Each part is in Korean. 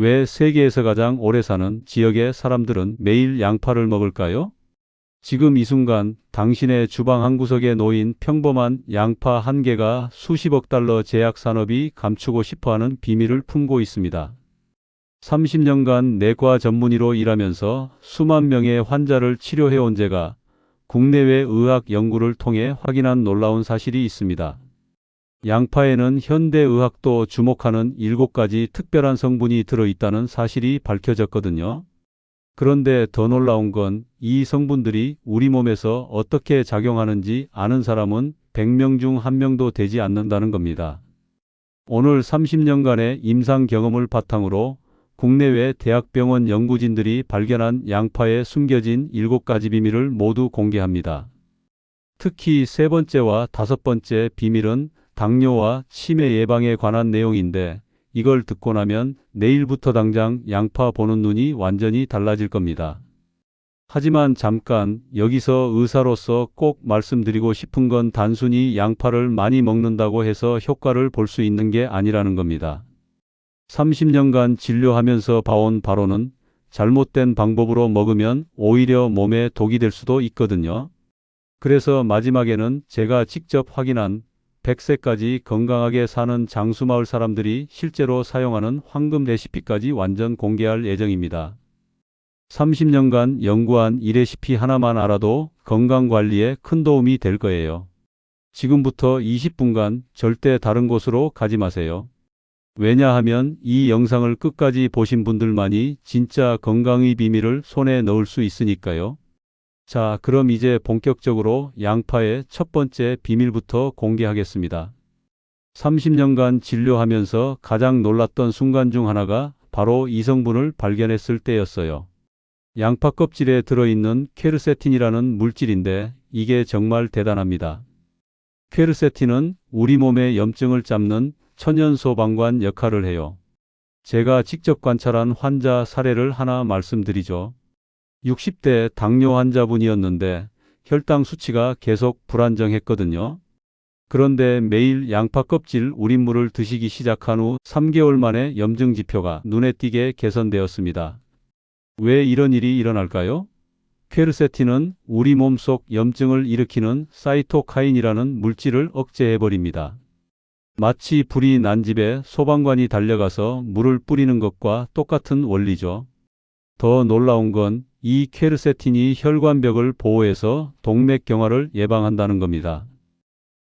왜 세계에서 가장 오래 사는 지역의 사람들은 매일 양파를 먹을까요? 지금 이 순간 당신의 주방 한 구석에 놓인 평범한 양파 한 개가 수십억 달러 제약 산업이 감추고 싶어하는 비밀을 품고 있습니다. 30년간 내과 전문의로 일하면서 수만 명의 환자를 치료해온 제가 국내외 의학 연구를 통해 확인한 놀라운 사실이 있습니다. 양파에는 현대의학도 주목하는 7가지 특별한 성분이 들어있다는 사실이 밝혀졌거든요. 그런데 더 놀라운 건 이 성분들이 우리 몸에서 어떻게 작용하는지 아는 사람은 100명 중 1명도 되지 않는다는 겁니다. 오늘 30년간의 임상 경험을 바탕으로 국내외 대학병원 연구진들이 발견한 양파에 숨겨진 7가지 비밀을 모두 공개합니다. 특히 세 번째와 다섯 번째 비밀은 당뇨와 치매 예방에 관한 내용인데 이걸 듣고 나면 내일부터 당장 양파 보는 눈이 완전히 달라질 겁니다. 하지만 잠깐 여기서 의사로서 꼭 말씀드리고 싶은 건 단순히 양파를 많이 먹는다고 해서 효과를 볼 수 있는 게 아니라는 겁니다. 30년간 진료하면서 봐온 바로는 잘못된 방법으로 먹으면 오히려 몸에 독이 될 수도 있거든요. 그래서 마지막에는 제가 직접 확인한 100세까지 건강하게 사는 장수마을 사람들이 실제로 사용하는 황금 레시피까지 완전 공개할 예정입니다. 30년간 연구한 이 레시피 하나만 알아도 건강관리에 큰 도움이 될 거예요. 지금부터 20분간 절대 다른 곳으로 가지 마세요. 왜냐하면 이 영상을 끝까지 보신 분들만이 진짜 건강의 비밀을 손에 넣을 수 있으니까요. 자, 그럼 이제 본격적으로 양파의 첫 번째 비밀부터 공개하겠습니다. 30년간 진료하면서 가장 놀랐던 순간 중 하나가 바로 이 성분을 발견했을 때였어요. 양파 껍질에 들어있는 퀘르세틴이라는 물질인데 이게 정말 대단합니다. 퀘르세틴은 우리 몸의 염증을 잡는 천연 소방관 역할을 해요. 제가 직접 관찰한 환자 사례를 하나 말씀드리죠. 60대 당뇨 환자분이었는데 혈당 수치가 계속 불안정했거든요. 그런데 매일 양파 껍질 우린 물을 드시기 시작한 후 3개월 만에 염증 지표가 눈에 띄게 개선되었습니다. 왜 이런 일이 일어날까요? 퀘르세틴은 우리 몸속 염증을 일으키는 사이토카인이라는 물질을 억제해버립니다. 마치 불이 난 집에 소방관이 달려가서 물을 뿌리는 것과 똑같은 원리죠. 더 놀라운 건 이 퀘르세틴이 혈관벽을 보호해서 동맥경화를 예방한다는 겁니다.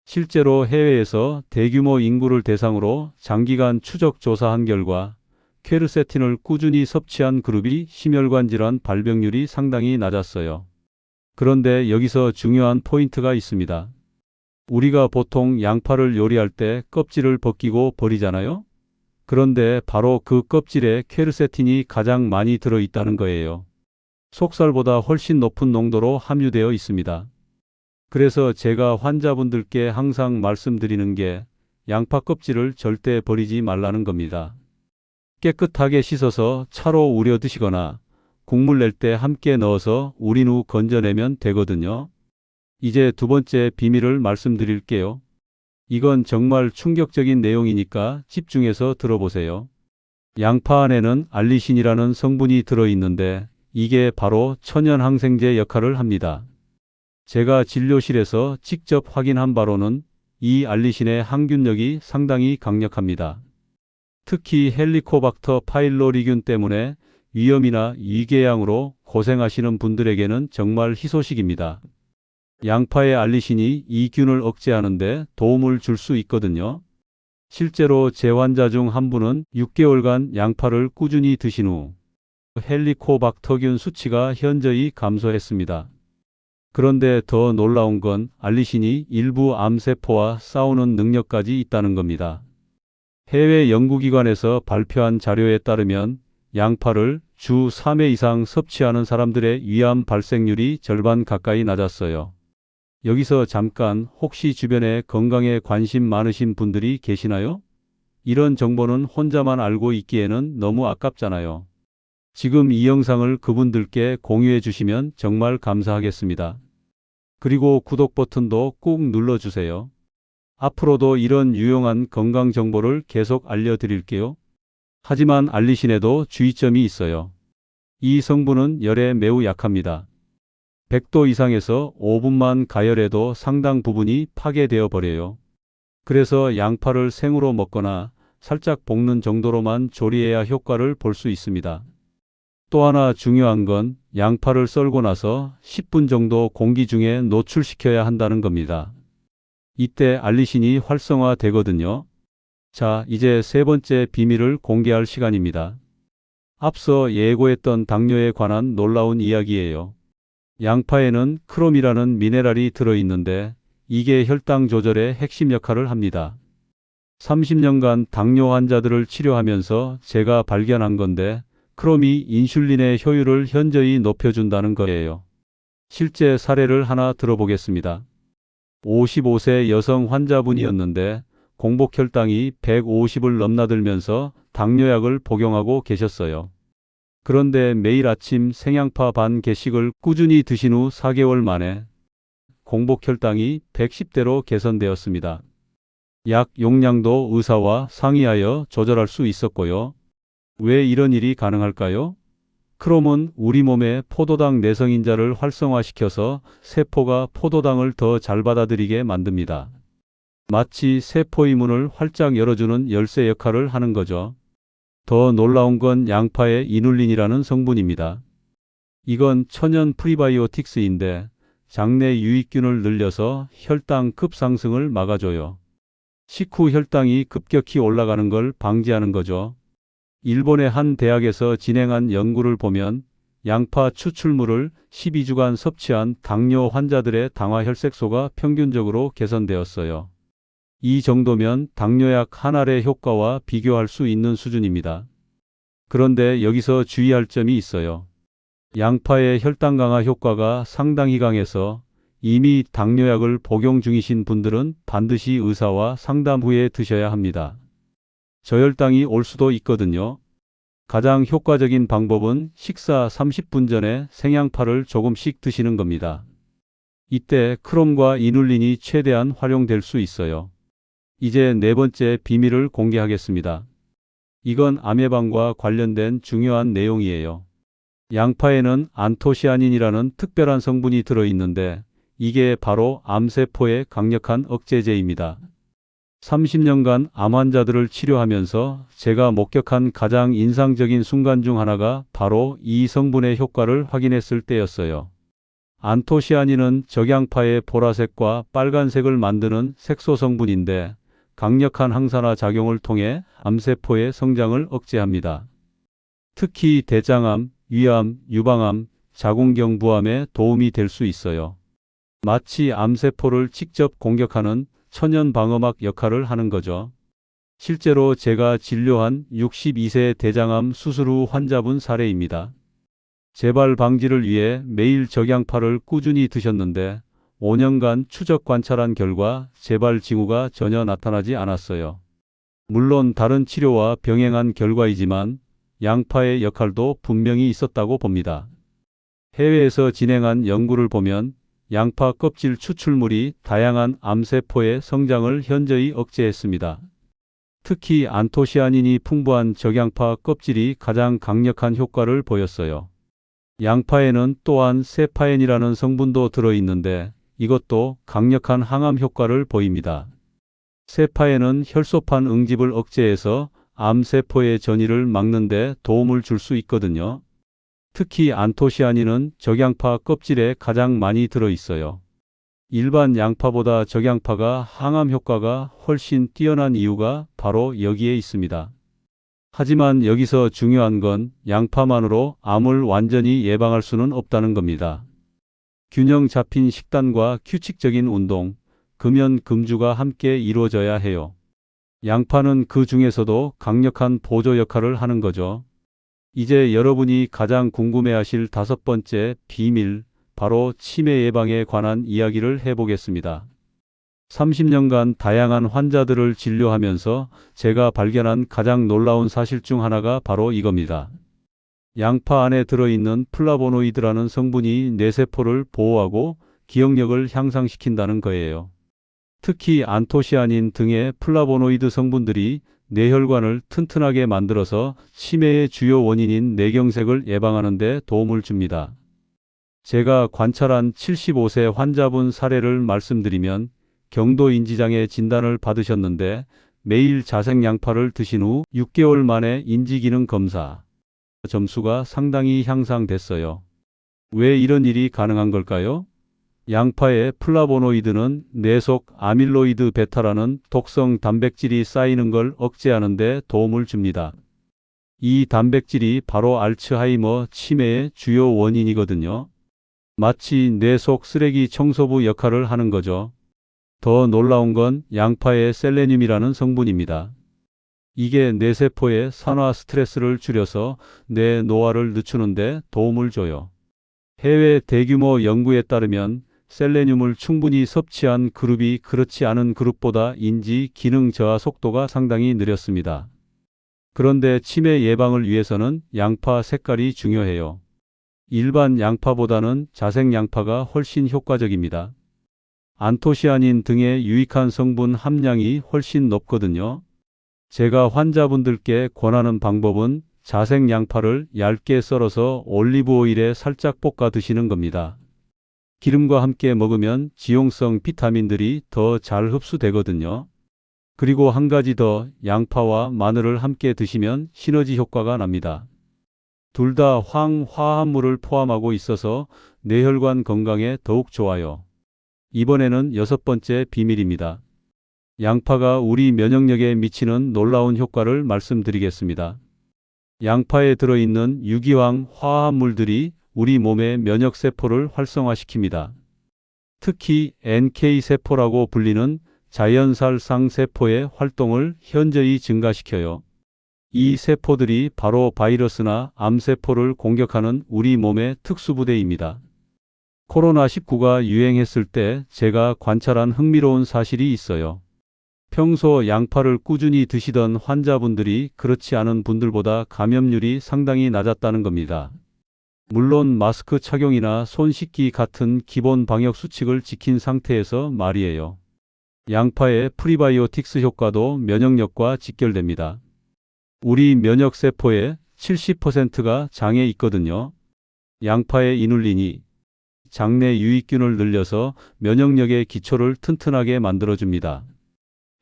실제로 해외에서 대규모 인구를 대상으로 장기간 추적 조사한 결과 퀘르세틴을 꾸준히 섭취한 그룹이 심혈관 질환 발병률이 상당히 낮았어요. 그런데 여기서 중요한 포인트가 있습니다. 우리가 보통 양파를 요리할 때 껍질을 벗기고 버리잖아요? 그런데 바로 그 껍질에 퀘르세틴이 가장 많이 들어있다는 거예요. 속살보다 훨씬 높은 농도로 함유되어 있습니다. 그래서 제가 환자분들께 항상 말씀드리는 게 양파 껍질을 절대 버리지 말라는 겁니다. 깨끗하게 씻어서 차로 우려 드시거나 국물 낼 때 함께 넣어서 우린 후 건져내면 되거든요. 이제 두 번째 비밀을 말씀드릴게요. 이건 정말 충격적인 내용이니까 집중해서 들어보세요. 양파 안에는 알리신이라는 성분이 들어있는데 이게 바로 천연 항생제 역할을 합니다. 제가 진료실에서 직접 확인한 바로는 이 알리신의 항균력이 상당히 강력합니다. 특히 헬리코박터 파일로리균 때문에 위염이나 위궤양으로 고생하시는 분들에게는 정말 희소식입니다. 양파의 알리신이 이 균을 억제하는데 도움을 줄 수 있거든요. 실제로 제 환자 중 한 분은 6개월간 양파를 꾸준히 드신 후 헬리코박터균 수치가 현저히 감소했습니다. 그런데 더 놀라운 건 알리신이 일부 암세포와 싸우는 능력까지 있다는 겁니다. 해외 연구기관에서 발표한 자료에 따르면 양파를 주 3회 이상 섭취하는 사람들의 위암 발생률이 절반 가까이 낮았어요. 여기서 잠깐 혹시 주변에 건강에 관심 많으신 분들이 계시나요? 이런 정보는 혼자만 알고 있기에는 너무 아깝잖아요. 지금 이 영상을 그분들께 공유해 주시면 정말 감사하겠습니다. 그리고 구독 버튼도 꾹 눌러주세요. 앞으로도 이런 유용한 건강 정보를 계속 알려드릴게요. 하지만 알리신에도 주의점이 있어요. 이 성분은 열에 매우 약합니다. 100도 이상에서 5분만 가열해도 상당 부분이 파괴되어 버려요. 그래서 양파를 생으로 먹거나 살짝 볶는 정도로만 조리해야 효과를 볼 수 있습니다. 또 하나 중요한 건 양파를 썰고 나서 10분 정도 공기 중에 노출시켜야 한다는 겁니다. 이때 알리신이 활성화되거든요. 자, 이제 세 번째 비밀을 공개할 시간입니다. 앞서 예고했던 당뇨에 관한 놀라운 이야기예요. 양파에는 크롬이라는 미네랄이 들어있는데 이게 혈당 조절의 핵심 역할을 합니다. 30년간 당뇨 환자들을 치료하면서 제가 발견한 건데 크롬이 인슐린의 효율을 현저히 높여준다는 거예요. 실제 사례를 하나 들어보겠습니다. 55세 여성 환자분이었는데 공복 혈당이 150을 넘나들면서 당뇨약을 복용하고 계셨어요. 그런데 매일 아침 생양파 반 개씩을 꾸준히 드신 후 4개월 만에 공복 혈당이 110대로 개선되었습니다. 약 용량도 의사와 상의하여 조절할 수 있었고요. 왜 이런 일이 가능할까요? 크롬은 우리 몸의 포도당 내성인자를 활성화시켜서 세포가 포도당을 더 잘 받아들이게 만듭니다. 마치 세포의 문을 활짝 열어주는 열쇠 역할을 하는 거죠. 더 놀라운 건 양파의 이눌린이라는 성분입니다. 이건 천연 프리바이오틱스인데 장내 유익균을 늘려서 혈당 급상승을 막아줘요. 식후 혈당이 급격히 올라가는 걸 방지하는 거죠. 일본의 한 대학에서 진행한 연구를 보면 양파 추출물을 12주간 섭취한 당뇨 환자들의 당화혈색소가 평균적으로 개선되었어요. 이 정도면 당뇨약 한 알의 효과와 비교할 수 있는 수준입니다. 그런데 여기서 주의할 점이 있어요. 양파의 혈당 강화 효과가 상당히 강해서 이미 당뇨약을 복용 중이신 분들은 반드시 의사와 상담 후에 드셔야 합니다. 저혈당이 올 수도 있거든요. 가장 효과적인 방법은 식사 30분 전에 생양파를 조금씩 드시는 겁니다. 이때 크롬과 이눌린이 최대한 활용될 수 있어요. 이제 네 번째 비밀을 공개하겠습니다. 이건 암 예방과 관련된 중요한 내용이에요. 양파에는 안토시아닌이라는 특별한 성분이 들어있는데 이게 바로 암세포의 강력한 억제제입니다. 30년간 암 환자들을 치료하면서 제가 목격한 가장 인상적인 순간 중 하나가 바로 이 성분의 효과를 확인했을 때였어요. 안토시아닌은 적양파의 보라색과 빨간색을 만드는 색소 성분인데 강력한 항산화 작용을 통해 암세포의 성장을 억제합니다. 특히 대장암, 위암, 유방암, 자궁경부암에 도움이 될 수 있어요. 마치 암세포를 직접 공격하는 천연 방어막 역할을 하는 거죠. 실제로 제가 진료한 62세 대장암 수술 후 환자분 사례입니다. 재발 방지를 위해 매일 적양파를 꾸준히 드셨는데 5년간 추적 관찰한 결과 재발 징후가 전혀 나타나지 않았어요. 물론 다른 치료와 병행한 결과이지만 양파의 역할도 분명히 있었다고 봅니다. 해외에서 진행한 연구를 보면 양파 껍질 추출물이 다양한 암세포의 성장을 현저히 억제했습니다. 특히 안토시아닌이 풍부한 적양파 껍질이 가장 강력한 효과를 보였어요. 양파에는 또한 세파엔이라는 성분도 들어있는데 이것도 강력한 항암 효과를 보입니다. 세파엔은 혈소판 응집을 억제해서 암세포의 전이를 막는 데 도움을 줄 수 있거든요. 특히 안토시아닌은 적양파 껍질에 가장 많이 들어있어요. 일반 양파보다 적양파가 항암 효과가 훨씬 뛰어난 이유가 바로 여기에 있습니다. 하지만 여기서 중요한 건 양파만으로 암을 완전히 예방할 수는 없다는 겁니다. 균형 잡힌 식단과 규칙적인 운동, 금연 금주가 함께 이루어져야 해요. 양파는 그 중에서도 강력한 보조 역할을 하는 거죠. 이제 여러분이 가장 궁금해하실 다섯 번째 비밀, 바로 치매 예방에 관한 이야기를 해보겠습니다. 30년간 다양한 환자들을 진료하면서 제가 발견한 가장 놀라운 사실 중 하나가 바로 이겁니다. 양파 안에 들어있는 플라보노이드라는 성분이 뇌세포를 보호하고 기억력을 향상시킨다는 거예요. 특히 안토시아닌 등의 플라보노이드 성분들이 뇌혈관을 튼튼하게 만들어서 치매의 주요 원인인 뇌경색을 예방하는 데 도움을 줍니다. 제가 관찰한 75세 환자분 사례를 말씀드리면 경도인지장애 진단을 받으셨는데 매일 자생양파를 드신 후 6개월 만에 인지기능 검사 점수가 상당히 향상됐어요. 왜 이런 일이 가능한 걸까요? 양파의 플라보노이드는 뇌 속 아밀로이드 베타라는 독성 단백질이 쌓이는 걸 억제하는 데 도움을 줍니다. 이 단백질이 바로 알츠하이머 치매의 주요 원인이거든요. 마치 뇌 속 쓰레기 청소부 역할을 하는 거죠. 더 놀라운 건 양파의 셀레늄이라는 성분입니다. 이게 뇌세포의 산화 스트레스를 줄여서 뇌 노화를 늦추는 데 도움을 줘요. 해외 대규모 연구에 따르면 셀레늄을 충분히 섭취한 그룹이 그렇지 않은 그룹보다 인지 기능 저하 속도가 상당히 느렸습니다. 그런데 치매 예방을 위해서는 양파 색깔이 중요해요. 일반 양파보다는 자생 양파가 훨씬 효과적입니다. 안토시아닌 등의 유익한 성분 함량이 훨씬 높거든요. 제가 환자분들께 권하는 방법은 자생 양파를 얇게 썰어서 올리브 오일에 살짝 볶아 드시는 겁니다. 기름과 함께 먹으면 지용성 비타민들이 더 잘 흡수되거든요. 그리고 한 가지 더, 양파와 마늘을 함께 드시면 시너지 효과가 납니다. 둘 다 황화합물을 포함하고 있어서 뇌혈관 건강에 더욱 좋아요. 이번에는 6번째 비밀입니다. 양파가 우리 면역력에 미치는 놀라운 효과를 말씀드리겠습니다. 양파에 들어있는 유기황 화합물들이 우리 몸의 면역세포를 활성화시킵니다. 특히 NK세포라고 불리는 자연살상 세포의 활동을 현저히 증가시켜요. 이 세포들이 바로 바이러스나 암세포를 공격하는 우리 몸의 특수부대입니다. 코로나19가 유행했을 때 제가 관찰한 흥미로운 사실이 있어요. 평소 양파를 꾸준히 드시던 환자분들이 그렇지 않은 분들보다 감염률이 상당히 낮았다는 겁니다. 물론 마스크 착용이나 손 씻기 같은 기본 방역 수칙을 지킨 상태에서 말이에요. 양파의 프리바이오틱스 효과도 면역력과 직결됩니다. 우리 면역세포의 70%가 장에 있거든요. 양파의 이눌린이 장내 유익균을 늘려서 면역력의 기초를 튼튼하게 만들어줍니다.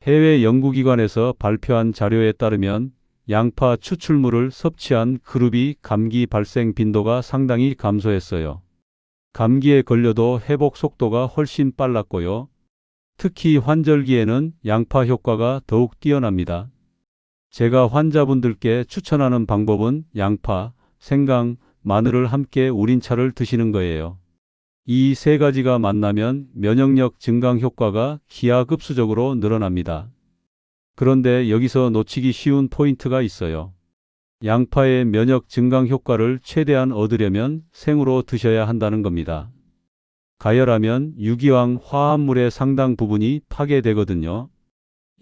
해외 연구기관에서 발표한 자료에 따르면 양파 추출물을 섭취한 그룹이 감기 발생 빈도가 상당히 감소했어요. 감기에 걸려도 회복 속도가 훨씬 빨랐고요. 특히 환절기에는 양파 효과가 더욱 뛰어납니다. 제가 환자분들께 추천하는 방법은 양파, 생강, 마늘을 함께 우린 차를 드시는 거예요. 이 세 가지가 만나면 면역력 증강 효과가 기하급수적으로 늘어납니다. 그런데 여기서 놓치기 쉬운 포인트가 있어요. 양파의 면역 증강 효과를 최대한 얻으려면 생으로 드셔야 한다는 겁니다. 가열하면 유기황 화합물의 상당 부분이 파괴되거든요.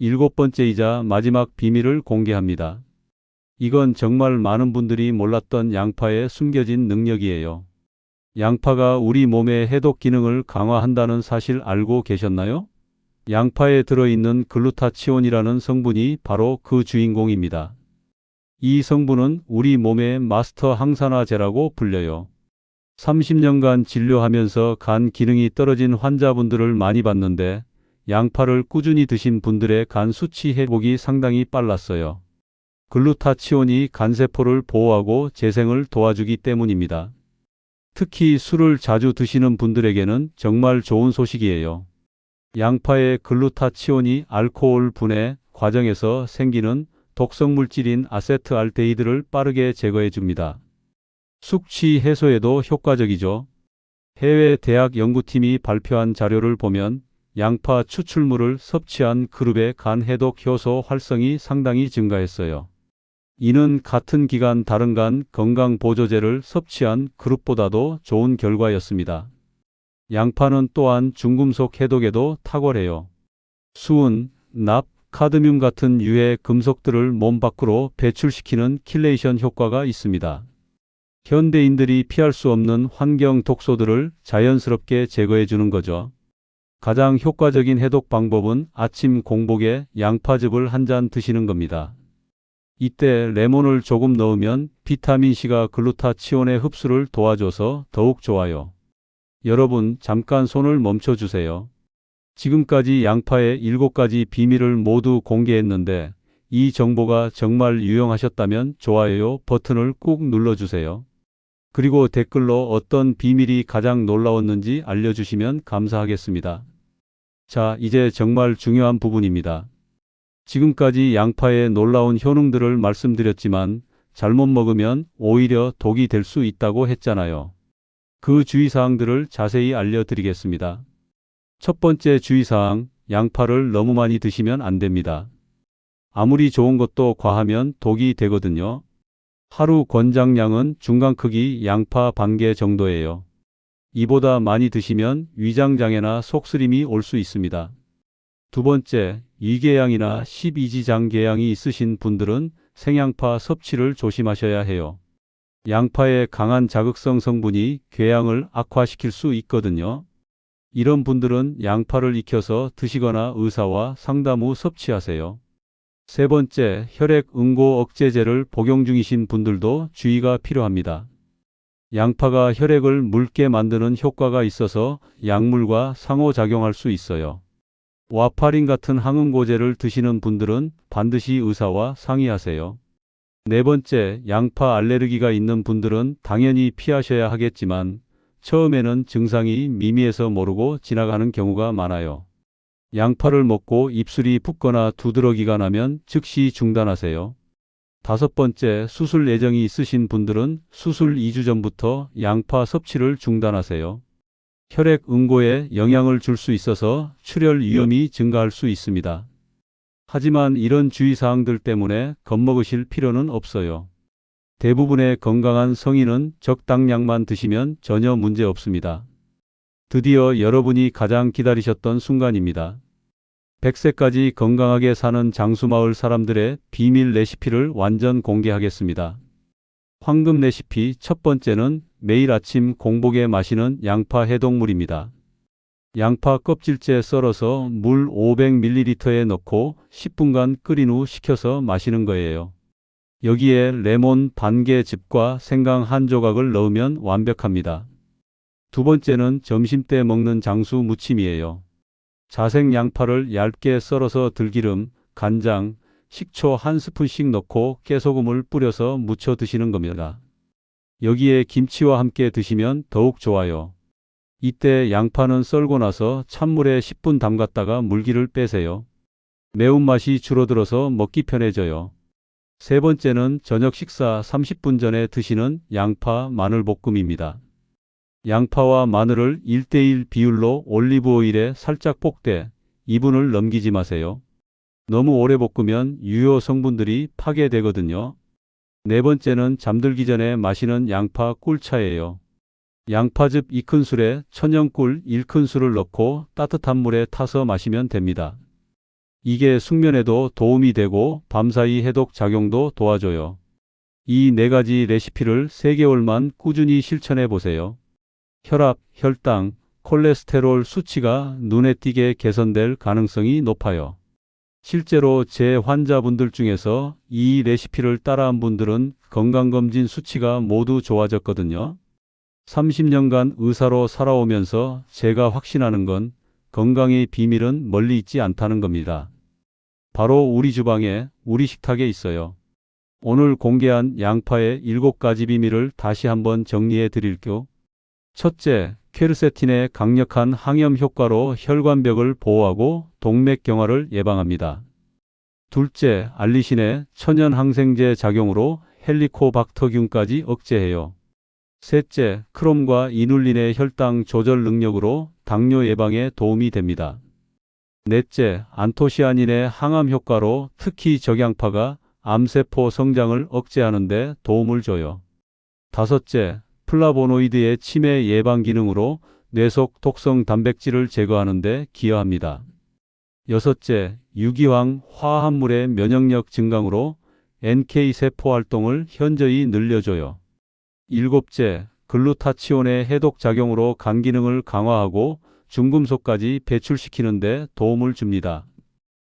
7번째이자 마지막 비밀을 공개합니다. 이건 정말 많은 분들이 몰랐던 양파의 숨겨진 능력이에요. 양파가 우리 몸의 해독 기능을 강화한다는 사실 알고 계셨나요? 양파에 들어있는 글루타치온이라는 성분이 바로 그 주인공입니다. 이 성분은 우리 몸의 마스터 항산화제라고 불려요. 30년간 진료하면서 간 기능이 떨어진 환자분들을 많이 봤는데 양파를 꾸준히 드신 분들의 간 수치 회복이 상당히 빨랐어요. 글루타치온이 간세포를 보호하고 재생을 도와주기 때문입니다. 특히 술을 자주 드시는 분들에게는 정말 좋은 소식이에요. 양파의 글루타치온이 알코올 분해 과정에서 생기는 독성물질인 아세트알데히드를 빠르게 제거해 줍니다. 숙취 해소에도 효과적이죠. 해외 대학 연구팀이 발표한 자료를 보면 양파 추출물을 섭취한 그룹의 간 해독 효소 활성이 상당히 증가했어요. 이는 같은 기간 다른 간 건강보조제를 섭취한 그룹보다도 좋은 결과였습니다. 양파는 또한 중금속 해독에도 탁월해요. 수은, 납, 카드뮴 같은 유해 금속들을 몸 밖으로 배출시키는 킬레이션 효과가 있습니다. 현대인들이 피할 수 없는 환경 독소들을 자연스럽게 제거해 주는 거죠. 가장 효과적인 해독 방법은 아침 공복에 양파즙을 한 잔 드시는 겁니다. 이때 레몬을 조금 넣으면 비타민C가 글루타치온의 흡수를 도와줘서 더욱 좋아요. 여러분, 잠깐 손을 멈춰주세요. 지금까지 양파의 7가지 비밀을 모두 공개했는데 이 정보가 정말 유용하셨다면 좋아요 버튼을 꾹 눌러주세요. 그리고 댓글로 어떤 비밀이 가장 놀라웠는지 알려주시면 감사하겠습니다. 자, 이제 정말 중요한 부분입니다. 지금까지 양파의 놀라운 효능들을 말씀드렸지만 잘못 먹으면 오히려 독이 될 수 있다고 했잖아요. 그 주의사항들을 자세히 알려드리겠습니다. 첫 번째 주의사항, 양파를 너무 많이 드시면 안 됩니다. 아무리 좋은 것도 과하면 독이 되거든요. 하루 권장량은 중간 크기 양파 반 개 정도예요. 이보다 많이 드시면 위장장애나 속쓰림이 올 수 있습니다. 두 번째, 위궤양이나 12지장 궤양이 있으신 분들은 생양파 섭취를 조심하셔야 해요. 양파의 강한 자극성 성분이 궤양을 악화시킬 수 있거든요. 이런 분들은 양파를 익혀서 드시거나 의사와 상담 후 섭취하세요. 세 번째, 혈액 응고 억제제를 복용 중이신 분들도 주의가 필요합니다. 양파가 혈액을 묽게 만드는 효과가 있어서 약물과 상호작용할 수 있어요. 와파린 같은 항응고제를 드시는 분들은 반드시 의사와 상의하세요. 네 번째, 양파 알레르기가 있는 분들은 당연히 피하셔야 하겠지만 처음에는 증상이 미미해서 모르고 지나가는 경우가 많아요. 양파를 먹고 입술이 붓거나 두드러기가 나면 즉시 중단하세요. 다섯 번째, 수술 예정이 있으신 분들은 수술 2주 전부터 양파 섭취를 중단하세요. 혈액 응고에 영향을 줄 수 있어서 출혈 위험이 증가할 수 있습니다. 하지만 이런 주의사항들 때문에 겁먹으실 필요는 없어요. 대부분의 건강한 성인은 적당량만 드시면 전혀 문제 없습니다. 드디어 여러분이 가장 기다리셨던 순간입니다. 100세까지 건강하게 사는 장수마을 사람들의 비밀 레시피를 완전 공개하겠습니다. 황금 레시피 첫 번째는 매일 아침 공복에 마시는 양파 해독물입니다. 양파 껍질째 썰어서 물 500ml에 넣고 10분간 끓인 후 식혀서 마시는 거예요. 여기에 레몬 반 개 즙과 생강 한 조각을 넣으면 완벽합니다. 두 번째는 점심때 먹는 장수 무침이에요. 자색 양파를 얇게 썰어서 들기름, 간장, 식초 한 스푼씩 넣고 깨소금을 뿌려서 무쳐 드시는 겁니다. 여기에 김치와 함께 드시면 더욱 좋아요. 이때 양파는 썰고 나서 찬물에 10분 담갔다가 물기를 빼세요. 매운맛이 줄어들어서 먹기 편해져요. 세 번째는 저녁 식사 30분 전에 드시는 양파 마늘 볶음입니다. 양파와 마늘을 1:1 비율로 올리브 오일에 살짝 볶되 2분을 넘기지 마세요. 너무 오래 볶으면 유효 성분들이 파괴되거든요. 네 번째는 잠들기 전에 마시는 양파 꿀차예요. 양파즙 2큰술에 천연꿀 1큰술을 넣고 따뜻한 물에 타서 마시면 됩니다. 이게 숙면에도 도움이 되고 밤사이 해독 작용도 도와줘요. 이 네 가지 레시피를 3개월만 꾸준히 실천해 보세요. 혈압, 혈당, 콜레스테롤 수치가 눈에 띄게 개선될 가능성이 높아요. 실제로 제 환자분들 중에서 이 레시피를 따라한 분들은 건강검진 수치가 모두 좋아졌거든요. 30년간 의사로 살아오면서 제가 확신하는 건 건강의 비밀은 멀리 있지 않다는 겁니다. 바로 우리 주방에, 우리 식탁에 있어요. 오늘 공개한 양파의 7가지 비밀을 다시 한번 정리해 드릴게요. 첫째, 퀘르세틴의 강력한 항염 효과로 혈관벽을 보호하고 동맥경화를 예방합니다. 둘째, 알리신의 천연 항생제 작용으로 헬리코박터균까지 억제해요. 셋째, 크롬과 이눌린의 혈당 조절 능력으로 당뇨 예방에 도움이 됩니다. 넷째, 안토시아닌의 항암 효과로 특히 적양파가 암세포 성장을 억제하는 데 도움을 줘요. 다섯째, 플라보노이드의 치매 예방 기능으로 뇌속 독성 단백질을 제거하는 데 기여합니다. 여섯째, 유기황 화합물의 면역력 증강으로 NK 세포 활동을 현저히 늘려줘요. 일곱째, 글루타치온의 해독 작용으로 간 기능을 강화하고 중금속까지 배출시키는 데 도움을 줍니다.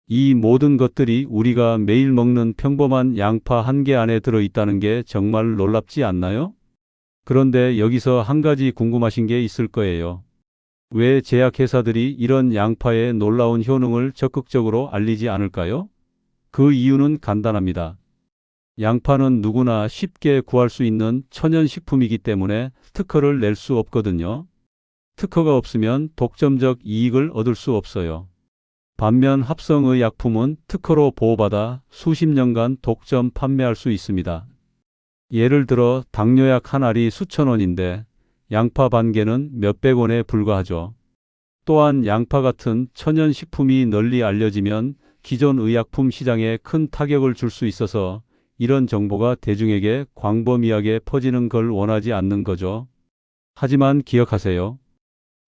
이 모든 것들이 우리가 매일 먹는 평범한 양파 한 개 안에 들어있다는 게 정말 놀랍지 않나요? 그런데 여기서 한 가지 궁금하신 게 있을 거예요. 왜 제약회사들이 이런 양파의 놀라운 효능을 적극적으로 알리지 않을까요? 그 이유는 간단합니다. 양파는 누구나 쉽게 구할 수 있는 천연식품이기 때문에 특허를 낼 수 없거든요. 특허가 없으면 독점적 이익을 얻을 수 없어요. 반면 합성의약품은 특허로 보호받아 수십 년간 독점 판매할 수 있습니다. 예를 들어 당뇨약 한 알이 수천 원인데 양파 반 개는 몇백 원에 불과하죠. 또한 양파 같은 천연식품이 널리 알려지면 기존 의약품 시장에 큰 타격을 줄 수 있어서 이런 정보가 대중에게 광범위하게 퍼지는 걸 원하지 않는 거죠. 하지만 기억하세요.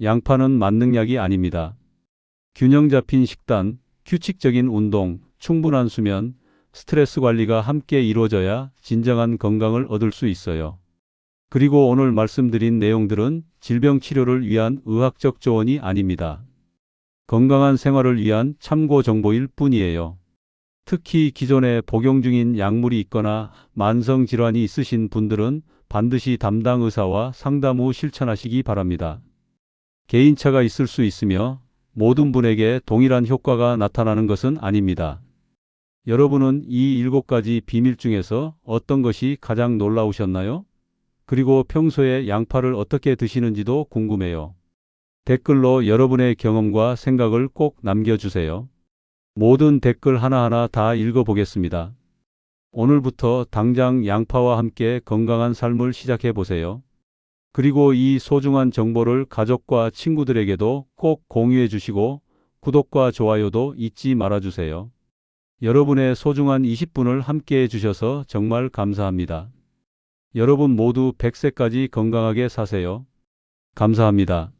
양파는 만능약이 아닙니다. 균형 잡힌 식단, 규칙적인 운동, 충분한 수면, 스트레스 관리가 함께 이루어져야 진정한 건강을 얻을 수 있어요. 그리고 오늘 말씀드린 내용들은 질병 치료를 위한 의학적 조언이 아닙니다. 건강한 생활을 위한 참고 정보일 뿐이에요. 특히 기존에 복용 중인 약물이 있거나 만성 질환이 있으신 분들은 반드시 담당 의사와 상담 후 실천하시기 바랍니다. 개인차가 있을 수 있으며 모든 분에게 동일한 효과가 나타나는 것은 아닙니다. 여러분은 이 7가지 비밀 중에서 어떤 것이 가장 놀라우셨나요? 그리고 평소에 양파를 어떻게 드시는지도 궁금해요. 댓글로 여러분의 경험과 생각을 꼭 남겨주세요. 모든 댓글 하나하나 다 읽어보겠습니다. 오늘부터 당장 양파와 함께 건강한 삶을 시작해 보세요. 그리고 이 소중한 정보를 가족과 친구들에게도 꼭 공유해 주시고 구독과 좋아요도 잊지 말아 주세요. 여러분의 소중한 20분을 함께 해주셔서 정말 감사합니다. 여러분 모두 100세까지 건강하게 사세요. 감사합니다.